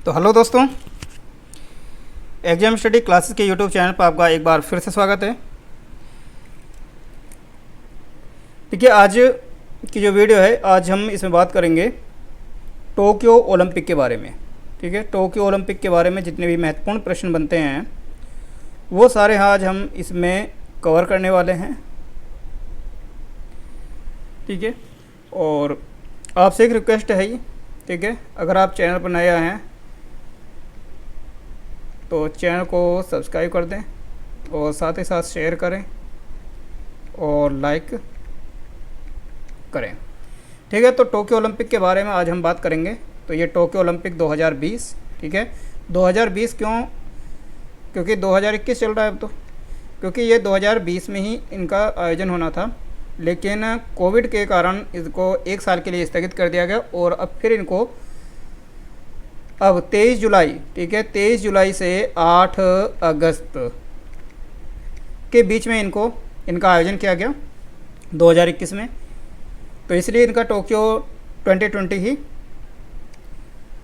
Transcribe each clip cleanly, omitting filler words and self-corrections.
तो हेलो दोस्तों, exam study classes के यूट्यूब चैनल पर आपका एक बार फिर से स्वागत है। देखिए, आज की जो वीडियो है, आज हम इसमें बात करेंगे टोक्यो ओलंपिक के बारे में। ठीक है, टोक्यो ओलंपिक के बारे में जितने भी महत्वपूर्ण प्रश्न बनते हैं वो सारे आज हम इसमें कवर करने वाले हैं। ठीक है, और आपसे एक रिक्वेस्ट है ही, ठीक है, अगर आप चैनल पर नए आए हैं तो चैनल को सब्सक्राइब कर दें और साथ ही साथ शेयर करें और लाइक करें। ठीक है, तो टोक्यो ओलंपिक के बारे में आज हम बात करेंगे। तो ये टोक्यो ओलंपिक 2020, ठीक है, 2020 क्यों? क्योंकि 2021 चल रहा है अब तो, क्योंकि ये 2020 में ही इनका आयोजन होना था, लेकिन कोविड के कारण इसको एक साल के लिए स्थगित कर दिया गया और अब फिर इनको अब 23 जुलाई, ठीक है, 23 जुलाई से 8 अगस्त के बीच में इनका आयोजन किया गया 2021 में। तो इसलिए इनका टोक्यो 2020 ही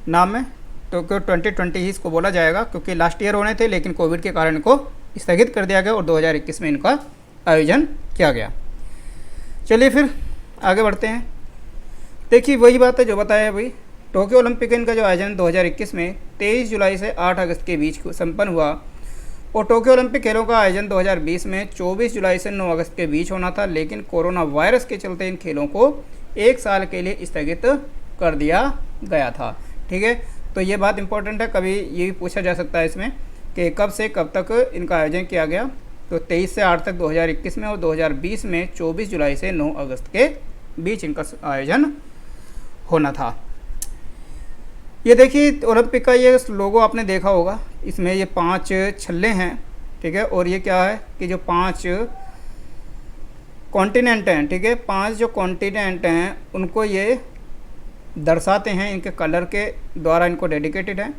नाम है, टोक्यो 2020 ही इसको बोला जाएगा, क्योंकि लास्ट ईयर होने थे लेकिन कोविड के कारण इनको स्थगित कर दिया गया और 2021 में इनका आयोजन किया गया। चलिए फिर आगे बढ़ते हैं। देखिए, वही बात है जो बताया है भाई, टोक्यो ओलंपिक इनका जो आयोजन 2021 में 23 जुलाई से 8 अगस्त के बीच संपन्न हुआ और टोक्यो ओलंपिक खेलों का आयोजन 2020 में 24 जुलाई से 9 अगस्त के बीच होना था, लेकिन कोरोना वायरस के चलते इन खेलों को एक साल के लिए स्थगित कर दिया गया था। ठीक है, तो ये बात इंपॉर्टेंट है, कभी ये भी पूछा जा सकता है इसमें कि कब से कब तक इनका आयोजन किया गया। तो 23 से 8 तक 2021 में और 2020 में 24 जुलाई से 9 अगस्त के बीच इनका आयोजन होना था। ये देखिए, ओलंपिक का ये लोगो आपने देखा होगा, इसमें ये 5 छल्ले हैं। ठीक है, और ये क्या है कि जो 5 कॉन्टिनेंट हैं, ठीक है, 5 जो कॉन्टिनेंट हैं उनको ये दर्शाते हैं, इनके कलर के द्वारा इनको डेडिकेटेड है।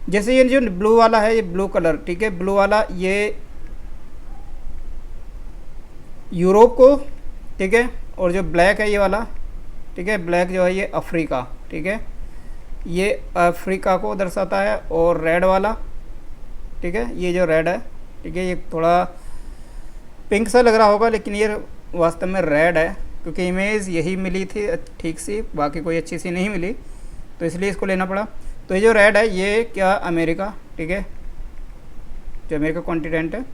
जैसे ये जो ब्लू वाला है, ये ब्लू कलर, ठीक है, ब्लू वाला ये यूरोप को, ठीक है, और जो ब्लैक है ये वाला, ठीक है, ब्लैक जो है ये अफ्रीका, ठीक है, ये अफ्रीका को दर्शाता है। और रेड वाला, ठीक है, ये जो रेड है, ठीक है, ये थोड़ा पिंक सा लग रहा होगा लेकिन ये वास्तव में रेड है, क्योंकि इमेज यही मिली थी ठीक सी, बाकी कोई अच्छी सी नहीं मिली, तो इसलिए इसको लेना पड़ा। तो ये जो रेड है ये क्या, अमेरिका, ठीक है, जो अमेरिका कॉन्टिनेंट है,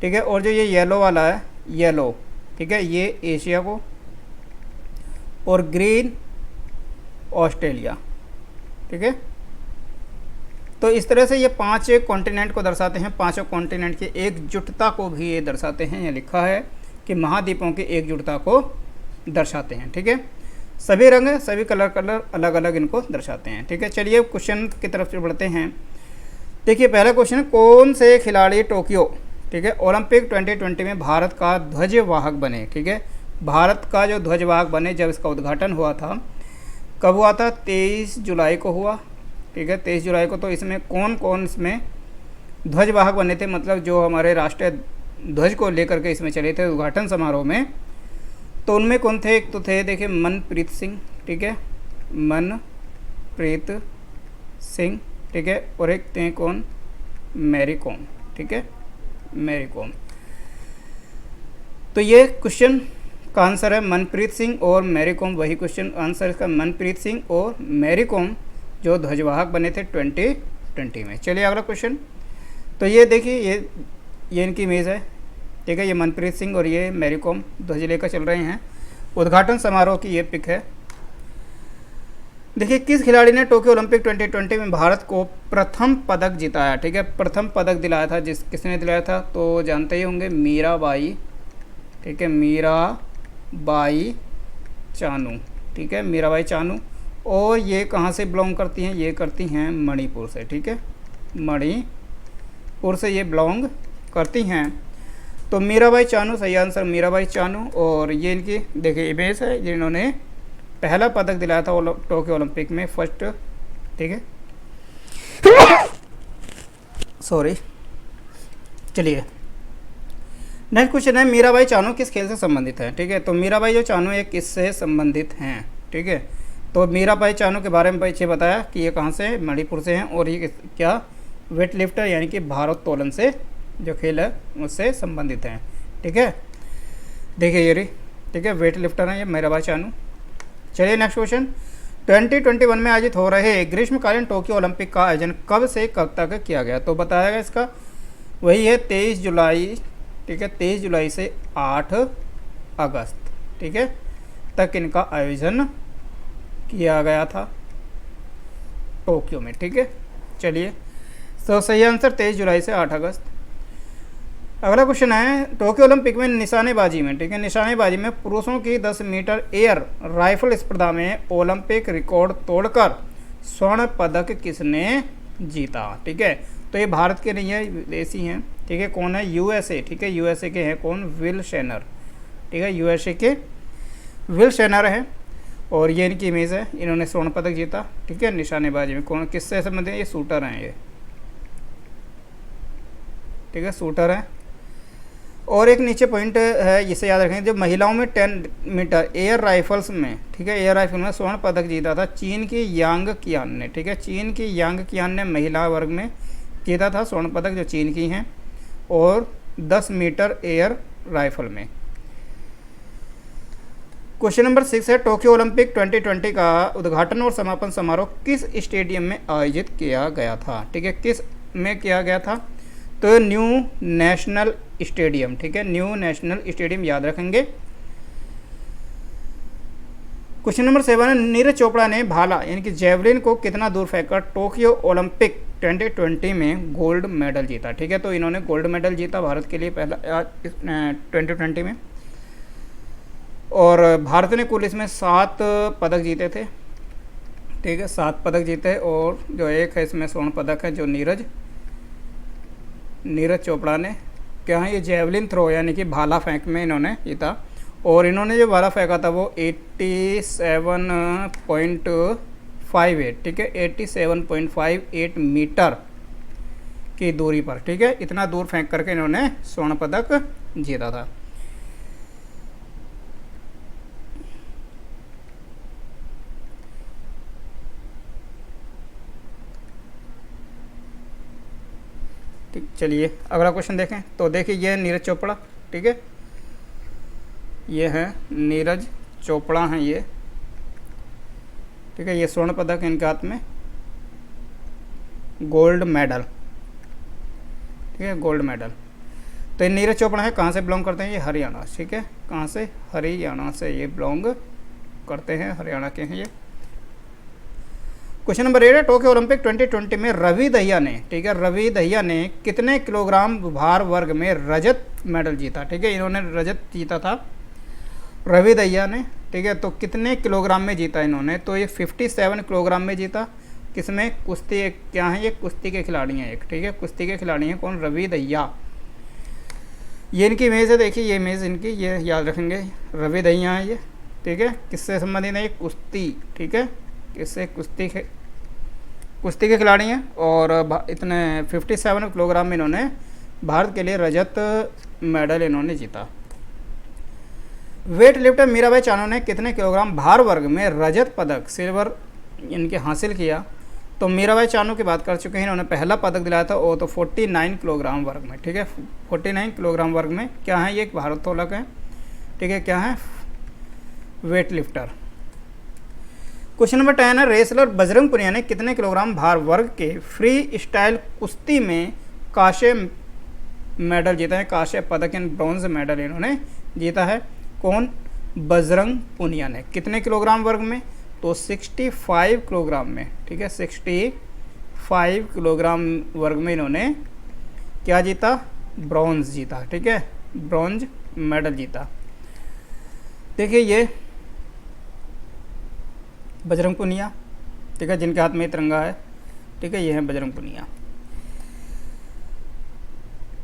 ठीक है। और जो ये येलो वाला है, येलो, ठीक है, ये एशिया को, और ग्रीन ऑस्ट्रेलिया, ठीक है। तो इस तरह से ये 5 कॉन्टिनेंट को दर्शाते हैं, 5 कॉन्टिनेंट की एकजुटता को भी ये दर्शाते हैं। ये लिखा है कि महाद्वीपों की एकजुटता को दर्शाते हैं। ठीक है, सभी रंग, सभी कलर अलग अलग इनको दर्शाते हैं। ठीक है, चलिए क्वेश्चन की तरफ से बढ़ते हैं। देखिए, पहला क्वेश्चन, कौन से खिलाड़ी टोक्यो, ठीक है, ओलंपिक 2020 में भारत का ध्वजवाहक बने? ठीक है, भारत का जो ध्वजवाहक बने, जब इसका उद्घाटन हुआ था, कब हुआ था? 23 जुलाई को हुआ। ठीक है, 23 जुलाई को। तो इसमें कौन कौन इसमें ध्वजवाहक बने थे, मतलब जो हमारे राष्ट्रीय ध्वज को लेकर के इसमें चले थे उद्घाटन समारोह में, तो उनमें कौन थे? एक तो थे, देखिए, मनप्रीत सिंह, ठीक है, मनप्रीत सिंह, ठीक है, और एक थे कौन, मैरी कॉम, ठीक है, मैरी कॉम। तो ये क्वेश्चन का आंसर है मनप्रीत सिंह और मैरी कॉम। वही क्वेश्चन आंसर इसका, मनप्रीत सिंह और मैरी कॉम जो ध्वजवाहक बने थे 2020 में। चलिए अगला क्वेश्चन। तो ये देखिए, ये इनकी इमेज है, ठीक है, ये मनप्रीत सिंह और ये मैरी कॉम ध्वज लेकर चल रहे हैं। उद्घाटन समारोह की ये पिक है। देखिए, किस खिलाड़ी ने टोक्यो ओलंपिक 2020 में भारत को प्रथम पदक जिताया? ठीक है, प्रथम पदक दिलाया था, किसने दिलाया था? तो जानते ही होंगे, मीराबाई, ठीक है, मीराबाई चानू, ठीक है, मीराबाई चानू। और ये कहाँ से बिलोंग करती हैं? ये करती हैं मणिपुर से, ठीक है, मणिपुर से ये बिलोंग करती हैं। तो मीराबाई चानू सही आंसर, मीराबाई चानू। और ये इनकी देखिए इमेज है, जिन्होंने पहला पदक दिलाया था टोक्यो ओलंपिक में, फर्स्ट, ठीक है, सॉरी। चलिए नेक्स्ट क्वेश्चन है, मीराबाई चानू किस खेल से संबंधित है? ठीक है, तो मीराबाई जो चानू एक किससे संबंधित हैं? ठीक है, तो मीराबाई चानू के बारे में पीछे बताया कि ये कहाँ से, मणिपुर से हैं, और ये क्या वेट लिफ्टर यानी कि भारोत्तोलन से जो खेल है उससे संबंधित हैं। ठीक है, देखिए ये रही, ठीक है, वेट लिफ्टर हैं ये मीराबाई चानू। चलिए नेक्स्ट क्वेश्चन, 2021 में आयोजित हो रहे ग्रीष्मकालीन टोक्यो ओलंपिक का आयोजन कब से कब तक किया गया? तो बताया गया इसका वही है 23 जुलाई, ठीक है, 23 जुलाई से 8 अगस्त, ठीक है, तक इनका आयोजन किया गया था टोक्यो में। ठीक है, चलिए, तो सही आंसर 23 जुलाई से 8 अगस्त। अगला क्वेश्चन है, टोक्यो ओलंपिक में निशानेबाजी में, ठीक है, निशानेबाजी में पुरुषों की 10 मीटर एयर राइफल स्पर्धा में ओलंपिक रिकॉर्ड तोड़कर स्वर्ण पदक किसने जीता? ठीक है, तो ये भारत के नहीं है, विदेशी हैं। ठीक है, कौन है? यूएसए। ठीक है, यूएसए के हैं कौन? विल शेनर। ठीक है, यूएसए के विल शेनर है, और ये इनकी इमेज है, इन्होंने स्वर्ण पदक जीता। ठीक है, निशानेबाजी में कौन, किससे संबंधित? ये शूटर हैं ये, ठीक है, शूटर है। और एक नीचे पॉइंट है, इसे याद रखें, जब महिलाओं में 10 मीटर एयर राइफल्स में, ठीक है, एयर राइफल में स्वर्ण पदक जीता था चीन की यांग कियान ने। ठीक है, चीन की यांग कियान ने महिला वर्ग में जीता था स्वर्ण पदक, जो चीन की हैं, और 10 मीटर एयर राइफल में। क्वेश्चन नंबर 6 है, टोक्यो ओलंपिक 2020 का उद्घाटन और समापन समारोह किस स्टेडियम में आयोजित किया गया था? ठीक है, किस में किया गया था? तो न्यू नेशनल स्टेडियम। ठीक है, न्यू नेशनल स्टेडियम याद रखेंगे। क्वेश्चन नंबर 7 है, नीरज चोपड़ा ने भाला यानी कि जेवलिन को कितना दूर फेंककर टोक्यो ओलंपिक 2020 में गोल्ड मेडल जीता? ठीक है, तो इन्होंने गोल्ड मेडल जीता भारत के लिए पहला 2020 में, और भारत ने कुल इसमें 7 पदक जीते थे। ठीक है, 7 पदक जीते, और जो एक है इसमें स्वर्ण पदक है, जो नीरज चोपड़ा ने, क्या है, ये जेवलिन थ्रो यानी कि भाला फेंक में इन्होंने जीता, और इन्होंने जो भाला फेंका था वो 87.58, ठीक है, 87.58 मीटर की दूरी पर, ठीक है, इतना दूर फेंक करके इन्होंने स्वर्ण पदक जीता था। ठीक, चलिए अगला क्वेश्चन देखें। तो देखिए ये नीरज चोपड़ा, ठीक है, ये है नीरज चोपड़ा हैं ये, ठीक है, ये स्वर्ण पदक इनके हाथ में, गोल्ड मेडल, ठीक है, गोल्ड मेडल। तो ये नीरज चोपड़ा है, कहाँ से बिलोंग करते हैं? ये हरियाणा, ठीक है, कहाँ से? हरियाणा से ये बिलोंग करते हैं, हरियाणा के हैं ये। क्वेश्चन नंबर 8 है, टोक्यो ओलंपिक 2020 में रवि दहिया ने, ठीक है, रवि दहिया ने कितने किलोग्राम भार वर्ग में रजत मेडल जीता? ठीक है, इन्होंने रजत जीता था रवि दहिया ने, ठीक है, तो कितने किलोग्राम में जीता इन्होंने? तो ये 57 किलोग्राम में जीता। किसमें? कुश्ती, क्या है ये? कुश्ती के खिलाड़ी हैं एक, ठीक है, कुश्ती के खिलाड़ी हैं कौन? रवि दहिया। ये इनकी इमेज है, देखिए ये इमेज इनकी, ये याद रखेंगे, रवि दहिया है ये, ठीक है, किससे संबंधित है? ये कुश्ती, ठीक है, किससे? कुश्ती के खिलाड़ी हैं, और इतने 57 किलोग्राम में इन्होंने भारत के लिए रजत मेडल इन्होंने जीता। वेट लिफ्टर मीराबाई चानू ने कितने किलोग्राम भार वर्ग में रजत पदक, सिल्वर इनके हासिल किया? तो मीराबाई चानू की बात कर चुके हैं, इन्होंने पहला पदक दिलाया था, वो तो 49 किलोग्राम वर्ग में, ठीक है, 49 किलोग्राम वर्ग में। क्या है ये? एक भारोत्तोलक है, ठीक है, क्या है? Weight lifter. क्वेश्चन नंबर 10 है, रेसलर बजरंग पुनिया ने कितने किलोग्राम भार वर्ग के फ्री स्टाइल कुश्ती में कांस्य मेडल जीता है? कांस्य पदक यानी ब्रॉन्ज मेडल इन्होंने जीता है। कौन? बजरंग पुनिया ने। कितने किलोग्राम वर्ग में? तो 65 किलोग्राम में, ठीक है, 65 किलोग्राम वर्ग में इन्होंने क्या जीता? ब्रॉन्ज जीता, ठीक है, ब्रॉन्ज मेडल जीता। देखिए ये बजरंग पुनिया, ठीक है, जिनके हाथ में तिरंगा है, ठीक है, ये है बजरंग पुनिया।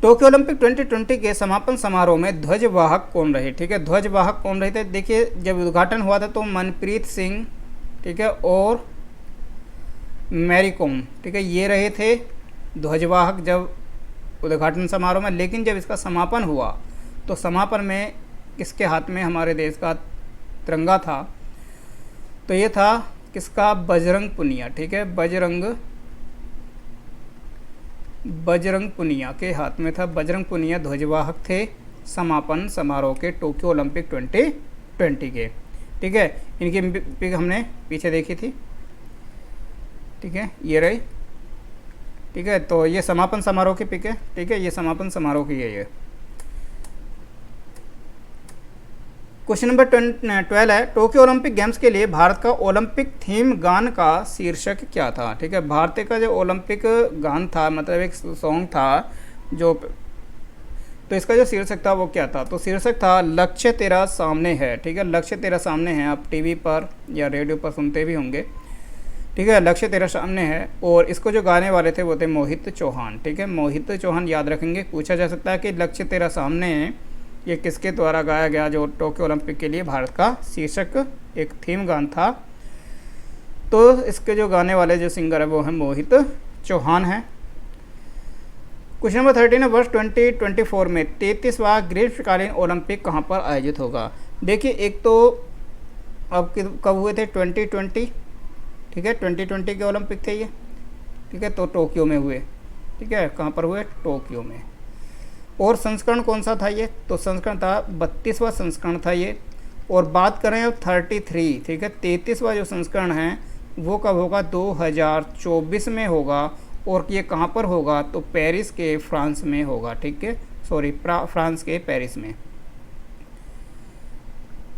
टोक्यो ओलंपिक 2020 के समापन समारोह में ध्वजवाहक कौन रहे? ठीक है, ध्वजवाहक कौन रहे थे? देखिए जब उद्घाटन हुआ था तो मनप्रीत सिंह, ठीक है, और मैरी कॉम, ठीक है, ये रहे थे ध्वजवाहक जब उद्घाटन समारोह में। लेकिन जब इसका समापन हुआ तो समापन में किसके हाथ में हमारे देश का तिरंगा था? तो ये था किसका? बजरंग पुनिया, ठीक है, बजरंग पुनिया के हाथ में था। बजरंग पुनिया ध्वजवाहक थे समापन समारोह के टोक्यो ओलंपिक 2020 के, ठीक है। इनकी पिक हमने पीछे देखी थी, ठीक है, ये रही, ठीक है। तो ये समापन समारोह की पिक है, ठीक है, ये समापन समारोह की है ये। क्वेश्चन नंबर 12 है, टोक्यो ओलंपिक गेम्स के लिए भारत का ओलंपिक थीम गान का शीर्षक क्या था? ठीक है, भारत का जो ओलंपिक गान था, मतलब एक सॉन्ग था जो, तो इसका जो शीर्षक था वो क्या था? तो शीर्षक था लक्ष्य तेरा सामने है, ठीक है, लक्ष्य तेरा सामने है। आप टीवी पर या रेडियो पर सुनते भी होंगे, ठीक है, लक्ष्य तेरा सामने है। और इसको जो गाने वाले थे वो थे मोहित चौहान, ठीक है, मोहित चौहान याद रखेंगे। पूछा जा सकता है कि लक्ष्य तेरा सामने है ये किसके द्वारा गाया गया, जो टोक्यो ओलंपिक के लिए भारत का शीर्षक एक थीम गान था। तो इसके जो गाने वाले जो सिंगर है वो है मोहित चौहान है। क्वेश्चन नंबर 13 है, वर्ष 2024 में 33वां ग्रीष्मकालीन ओलंपिक कहाँ पर आयोजित होगा? देखिए, एक तो अब कब हुए थे? 2020, ठीक है, 2020 के ओलंपिक थे ये, ठीक है, तो टोक्यो में हुए, ठीक है, कहाँ पर हुए? टोक्यो में। और संस्करण कौन सा था ये? तो संस्करण था 32वां संस्करण था ये। और बात करें अब 33, ठीक है, 33वां जो संस्करण है वो कब होगा? 2024 में होगा। और ये कहाँ पर होगा? तो पेरिस के, फ्रांस में होगा, ठीक है, सॉरी, फ्रांस के पेरिस में,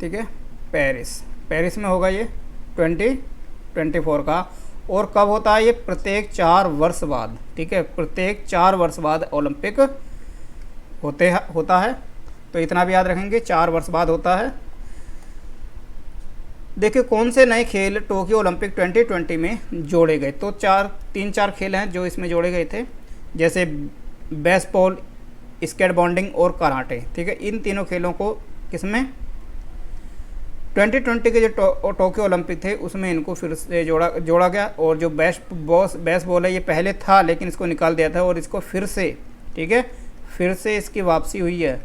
ठीक है, पेरिस में होगा ये 2024 का। और कब होता है ये? प्रत्येक 4 वर्ष बाद, ठीक है, प्रत्येक 4 वर्ष बाद ओलंपिक होता है। तो इतना भी याद रखेंगे, 4 वर्ष बाद होता है। देखिए, कौन से नए खेल टोक्यो ओलंपिक 2020 में जोड़े गए? तो 3-4 खेल हैं जो इसमें जोड़े गए थे, जैसे बेसबॉल, स्केटबॉर्डिंग और कराटे, ठीक है। इन तीनों खेलों को किसमें? 2020 के जो टोक्यो ओलंपिक थे उसमें इनको फिर से जोड़ा गया। और जो बेसबॉल है ये पहले था लेकिन इसको निकाल दिया था और इसको फिर से, ठीक है, फिर से इसकी वापसी हुई है,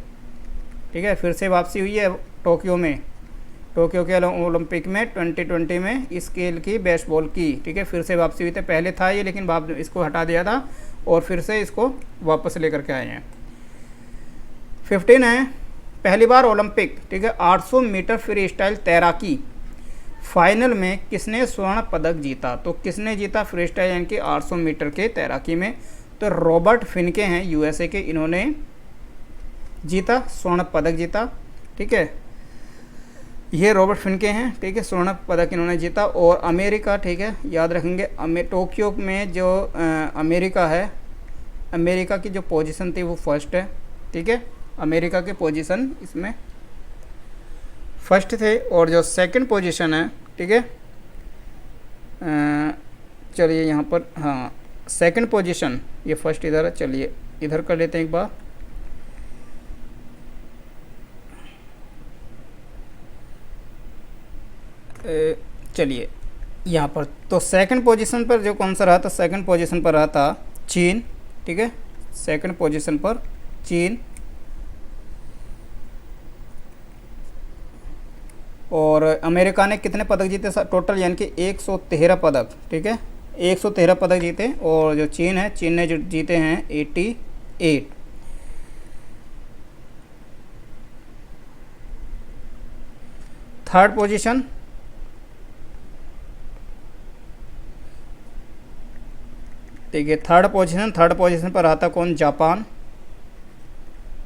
ठीक है, फिर से वापसी हुई है टोक्यो के ओलंपिक में 2020 में इस खेल की, बेसबॉल की, ठीक है, फिर से वापसी हुई थी। पहले था ये लेकिन बाद में इसको हटा दिया था और फिर से इसको वापस लेकर के आए हैं। 15 है, पहली बार ओलंपिक, ठीक है, 800 मीटर फ्री स्टाइल तैराकी फाइनल में किसने स्वर्ण पदक जीता? तो किसने जीता फ्री स्टाइल यानी कि 800 मीटर के तैराकी में? तो रॉबर्ट फिनके हैं यूएसए के, इन्होंने जीता, स्वर्ण पदक जीता, ठीक है, ये रॉबर्ट फिनके हैं, ठीक है, स्वर्ण पदक इन्होंने जीता। और अमेरिका, ठीक है, याद रखेंगे, टोक्यो में जो अमेरिका है, अमेरिका की जो पोजीशन थी वो फर्स्ट है, ठीक है, अमेरिका के पोजीशन इसमें फर्स्ट थे। और जो सेकंड पोजीशन है, ठीक है, चलिए यहाँ पर, हाँ, सेकंड पोजीशन, ये फर्स्ट इधर है, चलिए इधर कर लेते हैं एक बार। चलिए यहाँ पर, तो सेकंड पोजीशन पर जो कौन सा रहा था? सेकंड पोजीशन पर रहा था चीन, ठीक है, सेकंड पोजीशन पर चीन। और अमेरिका ने कितने पदक जीते टोटल? यानी कि 113 पदक, ठीक है, 113 पदक जीते। और जो चीन है, चीन ने जो जीते हैं 88। थर्ड पोजीशन, ठीक है, थर्ड पोजीशन पर रहा था कौन? जापान,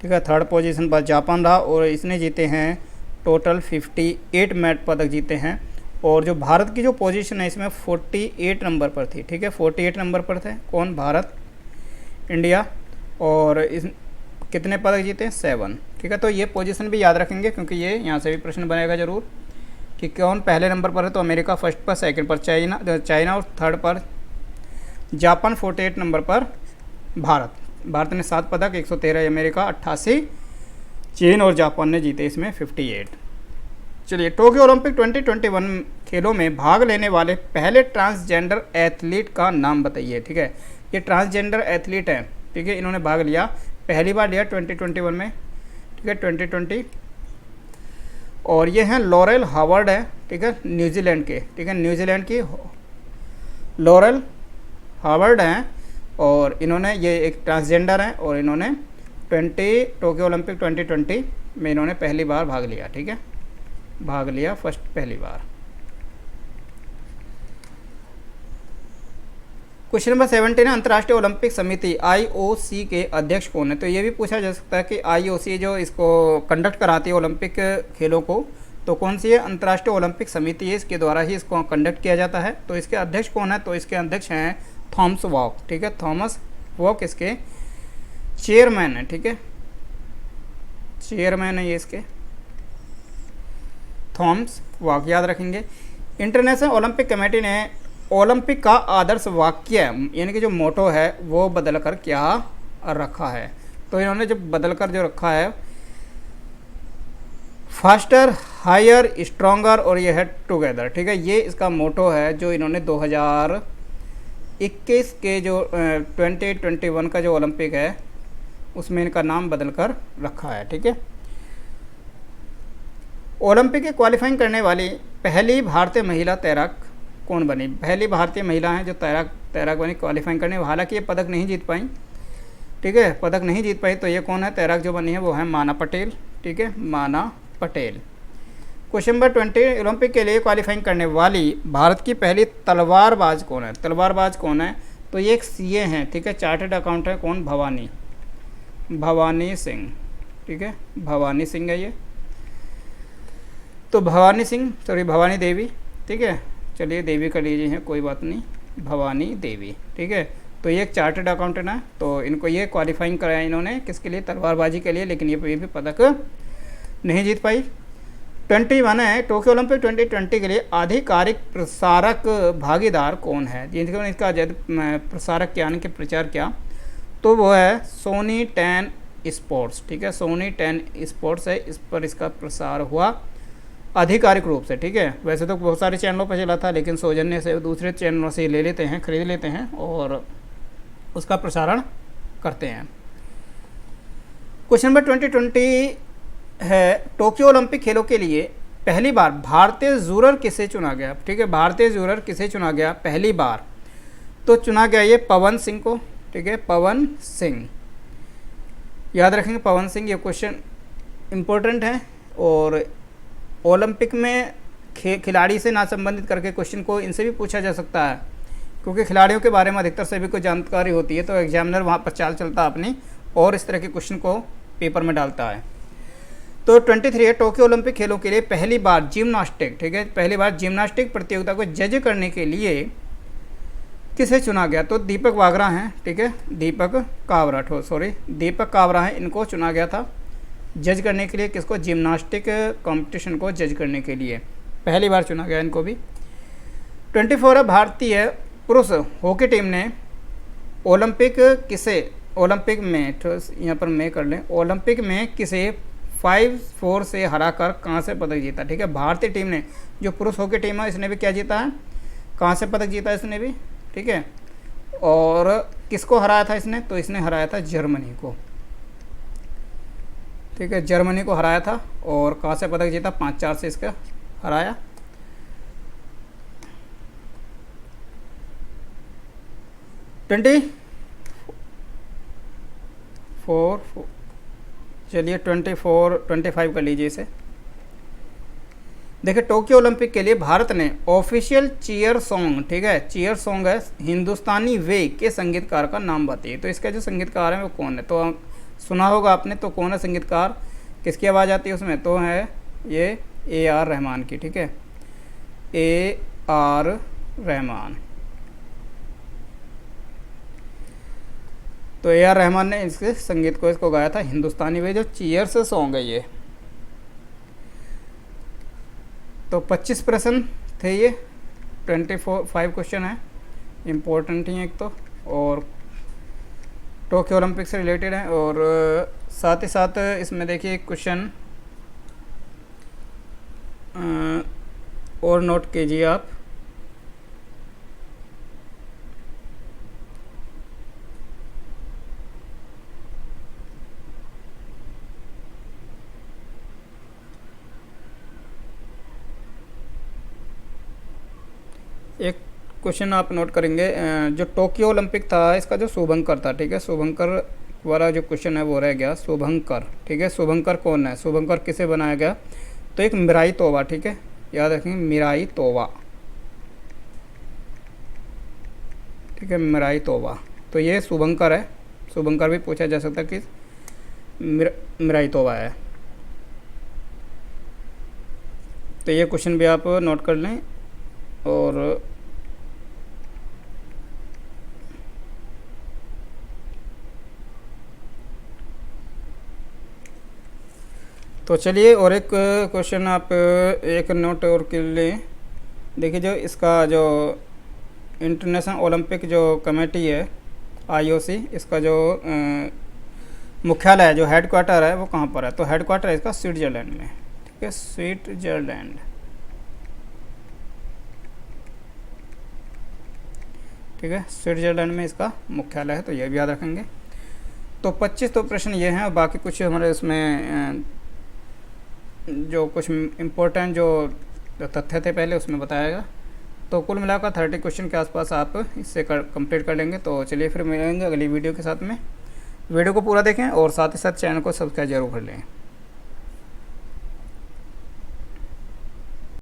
ठीक है, थर्ड पोजीशन पर जापान रहा और इसने जीते हैं टोटल 58 मेडल पदक जीते हैं। और जो भारत की जो पोजीशन है इसमें 48 नंबर पर थी, ठीक है, 48 नंबर पर थे कौन? भारत, इंडिया। और इस कितने पदक जीते? 7, ठीक है। तो ये पोजीशन भी याद रखेंगे क्योंकि ये यहाँ से भी प्रश्न बनेगा ज़रूर कि कौन पहले नंबर पर है। तो अमेरिका फर्स्ट पर, सेकंड पर चाइना और थर्ड पर जापान, 48 नंबर पर भारत ने 7 पदक, 113 अमेरिका, 88 चीन और जापान ने जीते इसमें 58। चलिए, टोक्यो ओलंपिक 2021 खेलों में भाग लेने वाले पहले ट्रांसजेंडर एथलीट का नाम बताइए, ठीक है। ये ट्रांसजेंडर एथलीट हैं, ठीक है, इन्होंने भाग लिया, पहली बार लिया 2021 में, ठीक है, 2020। और ये हैं लॉरेल हावर्ड है, ठीक है, न्यूजीलैंड के, ठीक है, न्यूजीलैंड की लॉरेल हार्वर्ड हैं, और इन्होंने, ये एक ट्रांसजेंडर हैं, और इन्होंने टोक्यो ओलंपिक 2020 में इन्होंने पहली बार भाग लिया, ठीक है, भाग लिया फर्स्ट, पहली बार। क्वेश्चन नंबर 17 है, अंतर्राष्ट्रीय ओलंपिक समिति IOC के अध्यक्ष कौन है? तो ये भी पूछा जा सकता है कि IOC जो इसको कंडक्ट कराती है ओलंपिक खेलों को, तो कौन सी है? अंतर्राष्ट्रीय ओलंपिक समिति है, इसके द्वारा ही इसको कंडक्ट किया जाता है। तो इसके अध्यक्ष कौन है? तो इसके अध्यक्ष हैं थॉमस वॉक, ठीक है, थॉमस वॉक इसके चेयरमैन है, ठीक है, चेयरमैन है ये इसके, थॉमस वॉक, याद रखेंगे। इंटरनेशनल ओलंपिक कमेटी ने ओलंपिक का आदर्श वाक्य यानी कि जो मोटो है वो बदल कर क्या रखा है? तो इन्होंने जब बदल कर जो रखा है, फास्टर, हायर, स्ट्रॉन्गर, और ये है टुगेदर, ठीक है, ये इसका मोटो है जो इन्होंने 2021 के जो 2021 का जो ओलंपिक है उसमें इनका नाम बदल कर रखा है, ठीक है। ओलंपिक के क्वालिफाइंग करने वाली पहली भारतीय महिला तैराक कौन बनी? पहली भारतीय महिला हैं जो तैराक बनी क्वालिफाइंग करने, हालांकि ये पदक नहीं जीत पाई, ठीक है, पदक नहीं जीत पाई। तो ये कौन है तैराक जो बनी है? वो है माना पटेल, ठीक है, माना पटेल। क्वेश्चन नंबर 20, ओलंपिक के लिए क्वालिफाइंग करने वाली भारत की पहली तलवारबाज कौन है? तलवारबाज कौन है? तो ये एक CA हैं, ठीक है, चार्टर्ड अकाउंट है, कौन? भवानी सिंह, ठीक है, भवानी सिंह है ये, तो भवानी सिंह, सॉरी भवानी देवी, ठीक है, चलिए देवी कर लीजिए हैं, कोई बात नहीं, भवानी देवी, ठीक है। तो ये एक चार्टर्ड अकाउंटेंट है, तो इनको ये क्वालिफाइंग कराया इन्होंने किसके लिए? तलवारबाजी के लिए, लेकिन ये भी पदक नहीं जीत पाई। 21 है, टोक्यो ओलंपिक 2020 के लिए आधिकारिक प्रसारक भागीदार कौन है? जिनका इसका प्रसारक क्या, यानी कि प्रचार क्या? तो वो है सोनी 10 स्पोर्ट्स, ठीक है, सोनी 10 स्पोर्ट्स है, इस पर इसका प्रसार हुआ आधिकारिक रूप से, ठीक है। वैसे तो बहुत सारे चैनलों पर चला था, लेकिन सौजन्य से दूसरे चैनलों से ले लेते हैं, खरीद लेते हैं और उसका प्रसारण करते हैं। क्वेश्चन नंबर 2020 है, टोक्यो ओलंपिक खेलों के लिए पहली बार भारतीय जूरर किसे चुना गया? ठीक है, भारतीय जूरर किसे चुना गया पहली बार? तो चुना गया ये पवन सिंह को, ठीक है, पवन सिंह, याद रखेंगे पवन सिंह। ये क्वेश्चन इम्पोर्टेंट है और ओलंपिक में खिलाड़ी से ना संबंधित करके क्वेश्चन को इनसे भी पूछा जा सकता है, क्योंकि खिलाड़ियों के बारे में अधिकतर सभी को जानकारी होती है, तो एग्जामिनर वहाँ पर चाल चलता है अपनी और इस तरह के क्वेश्चन को पेपर में डालता है। तो 23 है, टोक्यो ओलंपिक खेलों के लिए पहली बार जिम्नास्टिक, ठीक है, पहली बार जिम्नास्टिक प्रतियोगिता को जज करने के लिए किसे चुना गया? तो दीपक बागरा हैं, ठीक है, दीपक कावरा हैं, इनको चुना गया था जज करने के लिए। किसको? जिम्नास्टिक कंपटीशन को जज करने के लिए पहली बार चुना गया इनको भी। 24 है, भारतीय पुरुष हॉकी टीम ने ओलंपिक में, तो यहाँ पर मैं कर लें, ओलंपिक में किसे 5-4 से हराकर कांस्य पदक जीता, ठीक है। भारतीय टीम ने, जो पुरुष हॉकी टीम है, इसने भी क्या जीता है? कांस्य पदक जीता इसने भी, ठीक है। और किसको हराया था इसने? तो इसने हराया था जर्मनी को, ठीक है, जर्मनी को हराया था और कांस्य पदक जीता, 5-4 से इसका हराया। चलिए 25 कर लीजिए इसे। देखिए, टोक्यो ओलंपिक के लिए भारत ने ऑफिशियल चीयर सॉन्ग, ठीक है, चीयर सॉन्ग है हिंदुस्तानी वे के संगीतकार का नाम बताइए। तो इसका जो संगीतकार है वो कौन है? तो सुना होगा आपने, तो कौन है संगीतकार? किसकी आवाज़ आती है उसमें? तो है ये AR रहमान की, ठीक है, AR रहमान। तो AR रहमान ने इसके संगीत को इसको गाया था, हिंदुस्तानी वे जो चीयर्स सॉन्ग है ये। तो 25 प्रश्न थे ये, 25 क्वेश्चन है, इम्पोर्टेंट ही है एक तो, और टोक्यो ओलंपिक से रिलेटेड है। और साथ ही साथ इसमें देखिए एक क्वेश्चन और नोट कीजिए आप, एक क्वेश्चन आप नोट करेंगे, जो टोक्यो ओलंपिक था इसका जो शुभंकर था, ठीक है, शुभंकर वाला जो क्वेश्चन है वो रह गया, शुभंकर, ठीक है, शुभंकर कौन है, शुभंकर किसे बनाया गया, तो एक मिराई तोवा, ठीक है, याद रखेंगे मिराई तोवा, ठीक है, मिराई तोवा, तो ये शुभंकर है, शुभंकर भी पूछा जा सकता है कि मिराई तोवा है, तो ये क्वेश्चन भी आप नोट कर लें। और तो चलिए और एक क्वेश्चन आप एक नोट और के लिए देखिए, जो इसका जो इंटरनेशनल ओलंपिक जो कमेटी है IOC, इसका जो मुख्यालय है, जो हेड क्वार्टर है वो कहाँ पर है, तो हेड क्वार्टर है इसका स्विट्जरलैंड में, ठीक है, स्विट्जरलैंड, ठीक है, स्विट्जरलैंड में इसका मुख्यालय है, तो ये भी याद रखेंगे। तो 25 तो प्रश्न ये हैं, और बाकी कुछ हमारे उसमें जो कुछ इम्पोर्टेंट जो तथ्य थे पहले उसमें बताएगा, तो कुल मिलाकर 30 क्वेश्चन के आसपास आप इससे कंप्लीट कर लेंगे। तो चलिए फिर मिलेंगे अगली वीडियो के साथ में, वीडियो को पूरा देखें और साथ ही साथ चैनल को सब्सक्राइब जरूर कर लें।